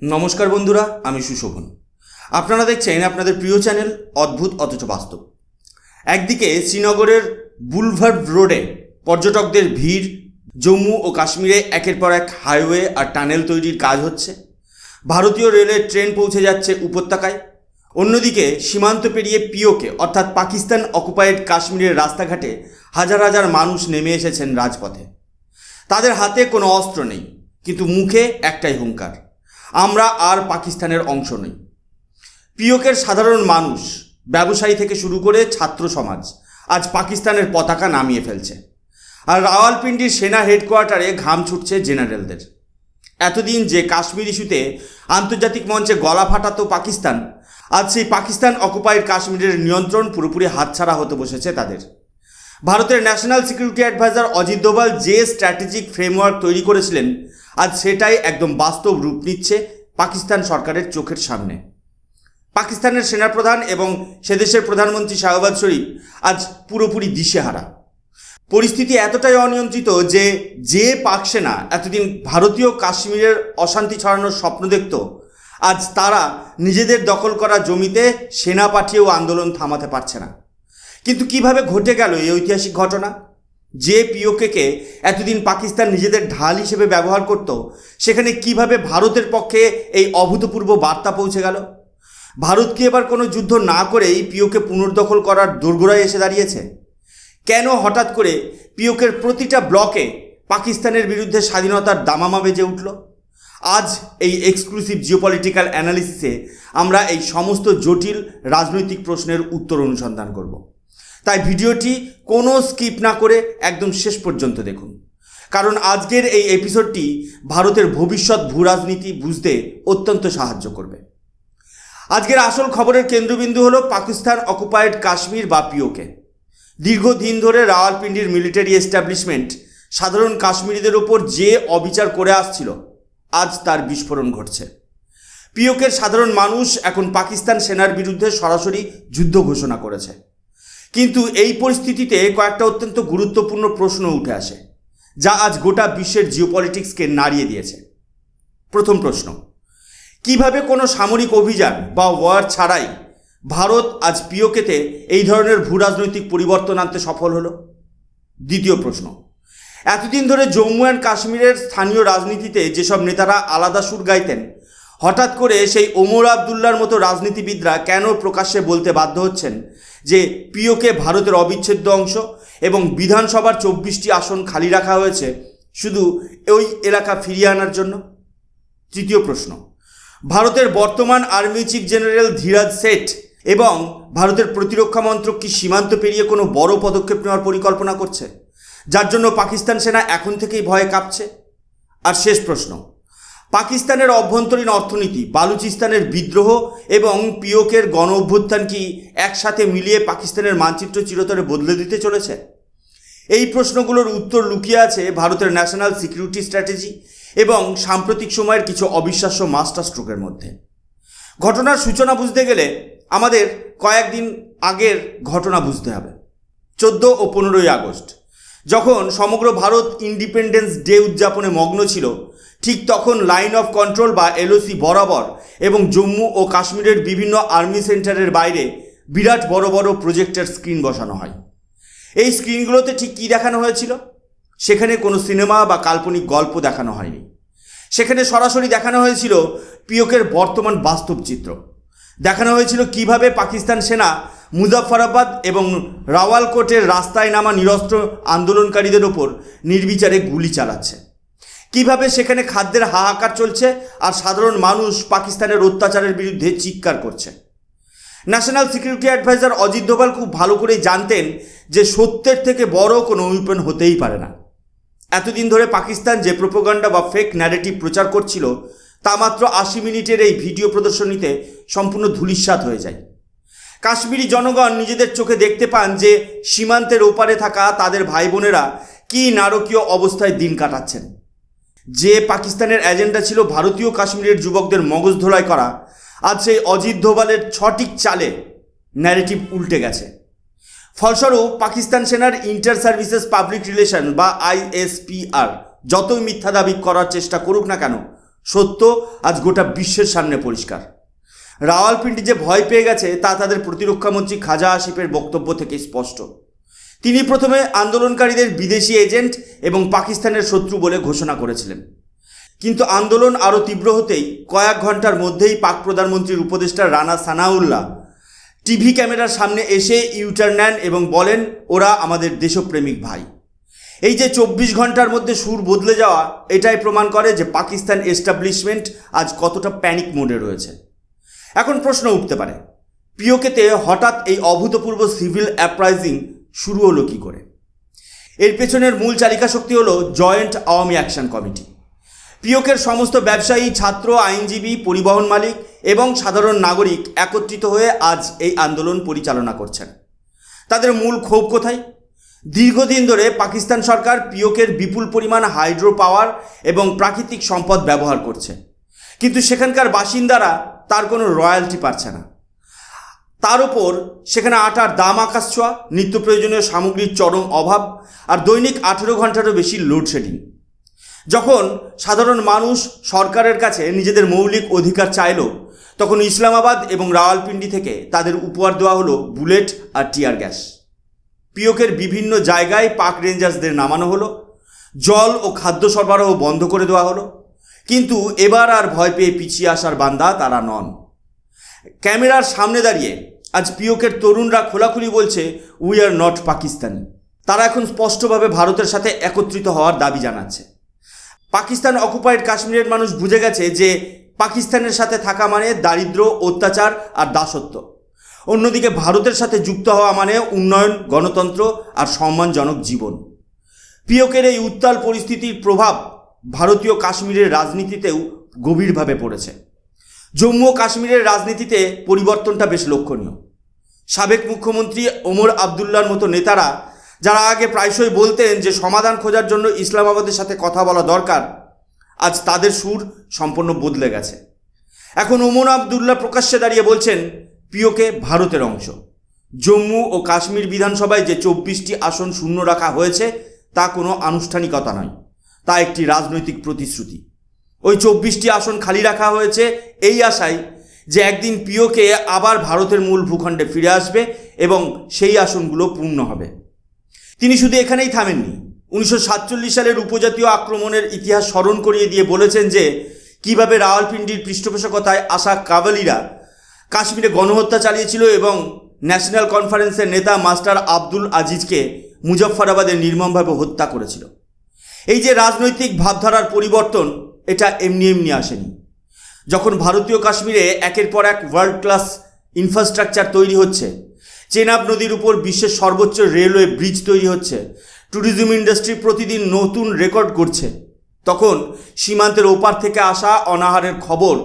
নমস্কার বন্ধুরা, আমি সুশোভন। আপনারা দেখছেন আপনাদের প্রিয় চ্যানেল অদ্ভুত অথচ বাস্তব। একদিকে শ্রীনগরের বুলভার্ড রোডে পর্যটকদের ভিড়, জম্মু ও কাশ্মীরে একের পর এক হাইওয়ে আর টানেল তৈরির কাজ হচ্ছে, ভারতীয় রেলের ট্রেন পৌঁছে যাচ্ছে উপত্যকায়। অন্যদিকে সীমান্ত পেরিয়ে পিওকে অর্থাৎ পাকিস্তান অকুপায়েড কাশ্মীরের রাস্তাঘাটে হাজার হাজার মানুষ নেমে এসেছেন রাজপথে। তাদের হাতে কোনো অস্ত্র নেই, কিন্তু মুখে একটাই হুঙ্কার, আমরা আর পাকিস্তানের অংশ নই। পিওকের সাধারণ মানুষ, ব্যবসায়ী থেকে শুরু করে ছাত্র সমাজ আজ পাকিস্তানের পতাকা নামিয়ে ফেলছে। আর রাওয়ালপিন্ডির সেনা হেডকোয়ার্টারে ঘাম ছুটছে জেনারেলদের। এতদিন যে কাশ্মীর ইস্যুতে আন্তর্জাতিক মঞ্চে গলা ফাটাতো পাকিস্তান, আজ সেই পাকিস্তান অকুপাইড কাশ্মীরের নিয়ন্ত্রণ পুরোপুরি হাতছাড়া হতে বসেছে তাদের। ভারতের national security adviser Ajit Doval যে স্ট্র্যাটেজিক ফ্রেমওয়ার্ক তৈরি করেছিলেন, আজ সেটাই একদম বাস্তব রূপ নিচ্ছে পাকিস্তান সরকারের চোখের সামনে। পাকিস্তানের সেনাপ্রধান এবং সে দেশের প্রধানমন্ত্রী শাহবাজ শরীফ আজ পুরোপুরি দিশেহারা। পরিস্থিতি এতটাই অনিয়ন্ত্রিত যে পাক সেনা এতদিন ভারতীয় কাশ্মীরের অশান্তি ছড়ানোর স্বপ্ন দেখত, আজ তারা নিজেদের দখল করা জমিতে সেনা পাঠিয়েও আন্দোলন থামাতে পারছে না। কিন্তু কিভাবে ঘটে গেল এই ঐতিহাসিক ঘটনা? যে পিওকেকে এতদিন পাকিস্তান নিজেদের ঢাল হিসেবে ব্যবহার করত, সেখানে কিভাবে ভারতের পক্ষে এই অভূতপূর্ব বার্তা পৌঁছে গেল? ভারত কি এবার কোনো যুদ্ধ না করেই পিওকে পুনর্দখল করার দোরগোড়ায় এসে দাঁড়িয়েছে? কেন হঠাৎ করে পিওকের প্রতিটা ব্লকে পাকিস্তানের বিরুদ্ধে স্বাধীনতার দামামা বেজে উঠল? আজ এই এক্সক্লুসিভ জিওপলিটিক্যাল অ্যানালিসিসে আমরা এই সমস্ত জটিল রাজনৈতিক প্রশ্নের উত্তর অনুসন্ধান করব। তাই ভিডিওটি কোনো স্কিপ না করে একদম শেষ পর্যন্ত দেখুন, কারণ আজকের এই এপিসোডটি ভারতের ভবিষ্যৎ ভূরাজনীতি বুঝতে অত্যন্ত সাহায্য করবে। আজকের আসল খবরের কেন্দ্রবিন্দু হলো পাকিস্তান অকুপায়েড কাশ্মীর বা পিওকে। দীর্ঘদিন ধরে রাওয়ালপিন্ডির মিলিটারি এস্টাবলিশমেন্ট সাধারণ কাশ্মীরিদের ওপর যে অবিচার করে আসছিল, আজ তার বিস্ফোরণ ঘটছে। পিওকের সাধারণ মানুষ এখন পাকিস্তান সেনার বিরুদ্ধে সরাসরি যুদ্ধ ঘোষণা করেছে। কিন্তু এই পরিস্থিতিতে কয়েকটা অত্যন্ত গুরুত্বপূর্ণ প্রশ্ন উঠে আসে, যা আজ গোটা বিশ্বের জিওপলিটিক্সকে নাড়িয়ে দিয়েছে। প্রথম প্রশ্ন, কিভাবে কোনো সামরিক অভিযান বা ওয়ার ছাড়াই ভারত আজ পিওকেতে এই ধরনের ভূরাজনৈতিক পরিবর্তন আনতে সফল হলো? দ্বিতীয় প্রশ্ন, এতদিন ধরে জম্মু অ্যান্ড কাশ্মীরের স্থানীয় রাজনীতিতে যেসব নেতারা আলাদা সুর গাইতেন, হঠাৎ করে সেই ওমর আবদুল্লার মতো রাজনীতিবিদরা কেন প্রকাশ্যে বলতে বাধ্য হচ্ছেন যে পিওকে ভারতের অবিচ্ছেদ্য অংশ এবং বিধানসভার 24টি আসন খালি রাখা হয়েছে শুধু ওই এলাকা ফিরিয়ে আনার জন্য? তৃতীয় প্রশ্ন, ভারতের বর্তমান army chief general Dhiraj Seth এবং ভারতের প্রতিরক্ষা মন্ত্রক কি সীমান্ত পেরিয়ে কোনো বড় পদক্ষেপ নেওয়ার পরিকল্পনা করছে, যার জন্য পাকিস্তান সেনা এখন থেকেই ভয়ে কাঁপছে? আর শেষ প্রশ্ন, পাকিস্তানের অভ্যন্তরীণ অর্থনীতি, বালুচিস্তানের বিদ্রোহ এবং পিওকের গণ অভ্যুত্থান কি একসাথে মিলিয়ে পাকিস্তানের মানচিত্র চিরতরে বদলে দিতে চলেছে? এই প্রশ্নগুলোর উত্তর লুকিয়ে আছে ভারতের ন্যাশনাল সিকিউরিটি স্ট্র্যাটেজি এবং সাম্প্রতিক সময়ের কিছু অবিশ্বাস্য মাস্টার স্ট্রোকের মধ্যে। ঘটনার সূচনা বুঝতে গেলে আমাদের কয়েকদিন আগের ঘটনা বুঝতে হবে। 14 ও 15ই আগস্ট যখন সমগ্র ভারত ইন্ডিপেন্ডেন্স ডে উদযাপনে মগ্ন ছিল, ঠিক তখন লাইন অফ কন্ট্রোল বা এলওসি বরাবর এবং জম্মু ও কাশ্মীরের বিভিন্ন আর্মি সেন্টারের বাইরে বিরাট বড় বড় প্রজেক্টের স্ক্রিন বসানো হয়। এই স্ক্রিনগুলোতে ঠিক কী দেখানো হয়েছিল? সেখানে কোনো সিনেমা বা কাল্পনিক গল্প দেখানো হয়নি। সেখানে সরাসরি দেখানো হয়েছিল পিওকের বর্তমান বাস্তব চিত্র। দেখানো হয়েছিল কিভাবে পাকিস্তান সেনা মুজাফফরাবাদ এবং রাওয়ালকোটের রাস্তায় নামা নিরস্ত্র আন্দোলনকারীদের ওপর নির্বিচারে গুলি চালাচ্ছে, কিভাবে সেখানে খাদ্যের হাহাকার চলছে আর সাধারণ মানুষ পাকিস্তানের অত্যাচারের বিরুদ্ধে চিৎকার করছে। National security adviser Ajit Doval খুব ভালো করেই জানতেন যে সত্যের থেকে বড় কোনো উইপন হতেই পারে না। এতদিন ধরে পাকিস্তান যে প্রোপাগান্ডা বা ফেক ন্যারেটিভ প্রচার করছিল, তা মাত্র 80 মিনিটের এই ভিডিও প্রদর্শনীতে সম্পূর্ণ ধূলিসাৎ হয়ে যায়। কাশ্মীরি জনগণ নিজেদের চোখে দেখতে পান যে সীমান্তের ওপারে থাকা তাদের ভাই বোনেরা কী নারকীয় অবস্থায় দিন কাটাচ্ছেন। যে পাকিস্তানের এজেন্ডা ছিল ভারতীয় কাশ্মীরের যুবকদের মগজ ধোলাই করা, আজ সেই অজিত দোভালের সঠিক চালে ন্যারেটিভ উল্টে গেছে। ফলস্বরূপ পাকিস্তান সেনার ইন্টার সার্ভিসেস পাবলিক রিলেশন বা ISPR যতই মিথ্যা দাবি করার চেষ্টা করুক না কেন, সত্য আজ গোটা বিশ্বের সামনে পরিষ্কার। রাওয়ালপিন্ডি যে ভয় পেয়ে গেছে তা তাদের প্রতিরক্ষামন্ত্রী খাজা আসিফের বক্তব্য থেকে স্পষ্ট। তিনি প্রথমে আন্দোলনকারীদের বিদেশি এজেন্ট এবং পাকিস্তানের শত্রু বলে ঘোষণা করেছিলেন, কিন্তু আন্দোলন আরও তীব্র হতেই কয়েক ঘন্টার মধ্যেই পাক প্রধানমন্ত্রীর উপদেষ্টা রানা সানাউল্লাহ টিভি ক্যামেরার সামনে এসে ইউটার্ন নেন এবং বলেন, ওরা আমাদের দেশপ্রেমিক ভাই। এই যে 24 ঘন্টার মধ্যে সুর বদলে যাওয়া, এটাই প্রমাণ করে যে পাকিস্তান এস্টাবলিশমেন্ট আজ কতটা প্যানিক মোডে রয়েছে। এখন প্রশ্ন উঠতে পারে, পিওকেতে হঠাৎ এই অভূতপূর্ব সিভিল অ্যাপ্রাইজিং শুরু হলো কী করে? এর পেছনের মূল চালিকা শক্তি হলো জয়েন্ট আওয়ামী অ্যাকশন কমিটি। পিওকের সমস্ত ব্যবসায়ী, ছাত্র, আইনজীবী, পরিবহন মালিক এবং সাধারণ নাগরিক একত্রিত হয়ে আজ এই আন্দোলন পরিচালনা করছেন। তাদের মূল ক্ষোভ কোথায়? দীর্ঘদিন ধরে পাকিস্তান সরকার পিওকের বিপুল পরিমাণ হাইড্রো পাওয়ার এবং প্রাকৃতিক সম্পদ ব্যবহার করছে, কিন্তু সেখানকার বাসিন্দারা তার কোনো রয়্যালটি পাচ্ছে না। তার উপর সেখানে আটার দাম আকাশ ছোঁয়া, নিত্য প্রয়োজনীয় সামগ্রীর চরম অভাব আর দৈনিক 18 ঘন্টারও বেশি লোডশেডিং। যখন সাধারণ মানুষ সরকারের কাছে নিজেদের মৌলিক অধিকার চাইল, তখন ইসলামাবাদ এবং রাওয়ালপিন্ডি থেকে তাদের উপহার দেওয়া হলো বুলেট আর টিয়ার গ্যাস। পিওকের বিভিন্ন জায়গায় পাক রেঞ্জার্সদের নামানো হলো, জল ও খাদ্য সরবরাহ বন্ধ করে দেওয়া হলো। কিন্তু এবার আর ভয় পেয়ে পিছিয়ে আসার বান্দা তারা নন। ক্যামেরার সামনে দাঁড়িয়ে আজ পিওকের তরুণরা খোলাখুলি বলছে, উই আর নট পাকিস্তানি। তারা এখন স্পষ্টভাবে ভারতের সাথে একত্রিত হওয়ার দাবি জানাচ্ছে। পাকিস্তান অকুপাইড কাশ্মীরের মানুষ বুঝে গেছে যে পাকিস্তানের সাথে থাকা মানে দারিদ্র্য, অত্যাচার আর দাসত্ব। অন্যদিকে ভারতের সাথে যুক্ত হওয়া মানে উন্নয়ন, গণতন্ত্র আর সম্মানজনক জীবন। পিওকের এই উত্তাল পরিস্থিতির প্রভাব ভারতীয় কাশ্মীরের রাজনীতিতেও গভীরভাবে পড়েছে। জম্মু ও কাশ্মীরের রাজনীতিতে পরিবর্তনটা বেশ লক্ষণীয়। সাবেক মুখ্যমন্ত্রী ওমর আবদুল্লার মতো নেতারা, যারা আগে প্রায়শই বলতেন যে সমাধান খোঁজার জন্য ইসলামাবাদের সাথে কথা বলা দরকার, আজ তাদের সুর সম্পূর্ণ বদলে গেছে। এখন ওমর আবদুল্লাহ প্রকাশ্যে দাঁড়িয়ে বলছেন পিওকে ভারতের অংশ। জম্মু ও কাশ্মীর বিধানসভায় যে 24টি আসন শূন্য রাখা হয়েছে তা কোনো আনুষ্ঠানিকতা নয়, তা একটি রাজনৈতিক প্রতিশ্রুতি। ওই 24টি আসন খালি রাখা হয়েছে এই আশায় যে একদিন পিওকে আবার ভারতের মূল ভূখণ্ডে ফিরে আসবে এবং সেই আসনগুলো পূর্ণ হবে। তিনি শুধু এখানেই থামেননি। 1947 সালের উপজাতীয় আক্রমণের ইতিহাস স্মরণ করিয়ে দিয়ে বলেছেন যে কিভাবে রাওয়ালপিন্ডির পৃষ্ঠপোষকতায় আসা কাভালিরা কাশ্মীরে গণহত্যা চালিয়েছিল এবং ন্যাশনাল কনফারেন্সের নেতা মাস্টার আব্দুল আজিজকে মুজফফরাবাদে নির্মমভাবে হত্যা করেছিল। এই যে রাজনৈতিক ভাবধারার পরিবর্তন, এটা এমনি এমনি আসেনি। যখন ভারতীয় কাশ্মীরে একের পর এক ওয়ার্ল্ড ক্লাস ইনফ্রাস্ট্রাকচার তৈরি হচ্ছে, চেনাব নদীর উপর বিশ্বের সর্বোচ্চ রেলওয়ে ব্রিজ তৈরি হচ্ছে, ট্যুরিজম ইন্ডাস্ট্রি প্রতিদিন নতুন রেকর্ড করছে, তখন সীমান্তের ওপার থেকে আসা অনাহারের খবর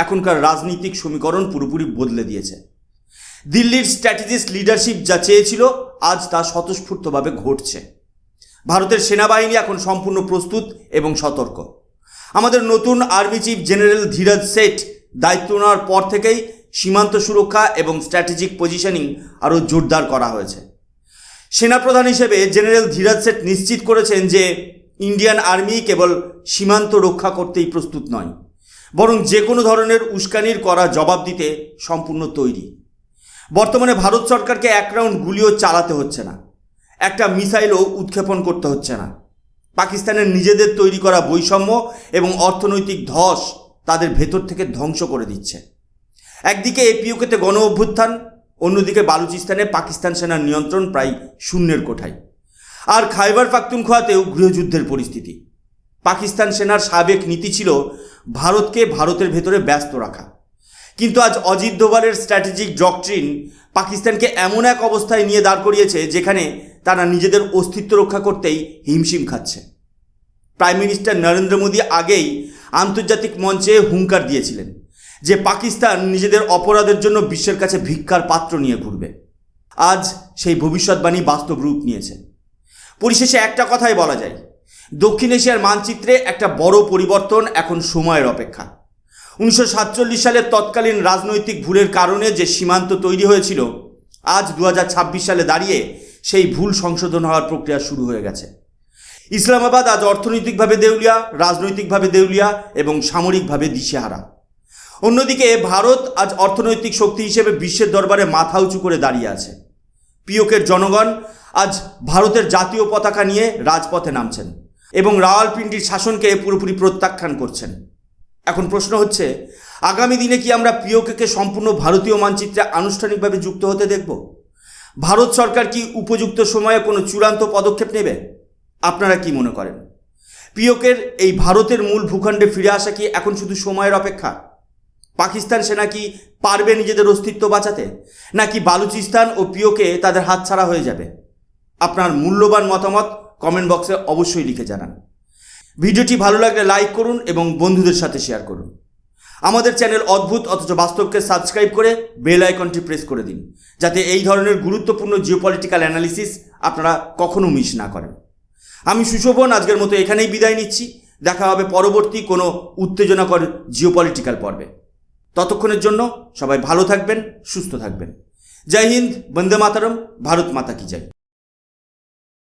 এখনকার রাজনৈতিক সমীকরণ পুরোপুরি বদলে দিয়েছে। দিল্লির স্ট্র্যাটেজিস্ট লিডারশিপ যা চেয়েছিল, আজ তা স্বতঃস্ফূর্তভাবে ঘটছে। ভারতের সেনাবাহিনী এখন সম্পূর্ণ প্রস্তুত এবং সতর্ক। আমাদের নতুন army chief general Dhiraj Seth দায়িত্ব নেওয়ার পর থেকেই সীমান্ত সুরক্ষা এবং স্ট্র্যাটেজিক পজিশনিং আরও জোরদার করা হয়েছে। সেনাপ্রধান হিসেবে জেনারেল ধীরাজ সেঠ নিশ্চিত করেছেন যে ইন্ডিয়ান আর্মি কেবল সীমান্ত রক্ষা করতেই প্রস্তুত নয়, বরং যে কোনো ধরনের উস্কানির করা জবাব দিতে সম্পূর্ণ তৈরি। বর্তমানে ভারত সরকারকে এক রাউন্ড গুলিও চালাতে হচ্ছে না, একটা মিসাইলও উৎক্ষেপণ করতে হচ্ছে না। পাকিস্তানের নিজেদের তৈরি করা বৈষম্য এবং অর্থনৈতিক ধস তাদের ভেতর থেকে ধ্বংস করে দিচ্ছে। একদিকে পিওকেতে গণ অভ্যুত্থান, অন্যদিকে বালুচিস্তানে পাকিস্তান সেনার নিয়ন্ত্রণ প্রায় শূন্যের কোঠায়। আর খাইবার পাখতুনখোয়াতেও গৃহযুদ্ধের পরিস্থিতি। পাকিস্তান সেনার সাবেক নীতি ছিল ভারতকে ভারতের ভেতরে ব্যস্ত রাখা, কিন্তু আজ অজিত দোভালের স্ট্র্যাটেজিক ডক্ট্রিন পাকিস্তানকে এমন এক অবস্থায় নিয়ে দাঁড় করিয়েছে যেখানে তারা নিজেদের অস্তিত্ব রক্ষা করতেই হিমশিম খাচ্ছে। প্রাইম মিনিস্টার নরেন্দ্র মোদী আগেই আন্তর্জাতিক মঞ্চে হুঙ্কার দিয়েছিলেন যে পাকিস্তান নিজেদের অপরাধের জন্য বিশ্বের কাছে ভিক্ষার পাত্র নিয়ে ঘুরবে। আজ সেই ভবিষ্যৎবাণী বাস্তব রূপ নিয়েছে। পরিশেষে একটা কথাই বলা যায়, দক্ষিণ এশিয়ার মানচিত্রে একটা বড় পরিবর্তন এখন সময়ের অপেক্ষা। 1947 সালের তৎকালীন রাজনৈতিক ভুলের কারণে যে সীমান্ত তৈরি হয়েছিল, আজ 2026 সালে দাঁড়িয়ে সেই ভুল সংশোধন হওয়ার প্রক্রিয়া শুরু হয়ে গেছে। ইসলামাবাদ আজ অর্থনৈতিকভাবে দেউলিয়া, রাজনৈতিকভাবে দেউলিয়া এবং সামরিকভাবে দিশেহারা। অন্যদিকে ভারত আজ অর্থনৈতিক শক্তি হিসেবে বিশ্বের দরবারে মাথা উঁচু করে দাঁড়িয়ে আছে। পিওকের জনগণ আজ ভারতের জাতীয় পতাকা নিয়ে রাজপথে নামছেন এবং রাওয়ালপিন্ডির শাসনকে পুরোপুরি প্রত্যাখ্যান করছেন। এখন প্রশ্ন হচ্ছে, আগামী দিনে কি আমরা পিওকে সম্পূর্ণ ভারতীয় মানচিত্রে আনুষ্ঠানিকভাবে যুক্ত হতে দেখব? ভারত সরকার কি উপযুক্ত সময়ে কোনো চূড়ান্ত পদক্ষেপ নেবে? আপনারা কি মনে করেন? পিওকের এই ভারতের মূল ভূখণ্ডে ফিরে আসা কি এখন শুধু সময়ের অপেক্ষা? পাকিস্তান সেনা কি পারবে নিজেদের অস্তিত্ব বাঁচাতে, নাকি বালুচিস্তান ও পিওকে তাদের হাতছাড়া হয়ে যাবে? আপনার মূল্যবান মতামত কমেন্ট বক্সে অবশ্যই লিখে জানান। ভিডিওটি ভালো লাগলে লাইক করুন এবং বন্ধুদের সাথে শেয়ার করুন। আমাদের চ্যানেল অদ্ভুত অথচ বাস্তবকে সাবস্ক্রাইব করে বেল আইকনটি প্রেস করে দিন, যাতে এই ধরনের গুরুত্বপূর্ণ জিওপলিটিক্যাল অ্যানালিসিস আপনারা কখনো মিস না করেন। আমি সুশোভন আজকের মতো এখানেই বিদায় নিচ্ছি। দেখা হবে পরবর্তী কোনো উত্তেজনাকর জিওপলিটিক্যাল পর্বে। ততক্ষণের জন্য সবাই ভালো থাকবেন, সুস্থ থাকবেন। জয় হিন্দ, বন্দে মাতরম, ভারত মাতা কি জয়।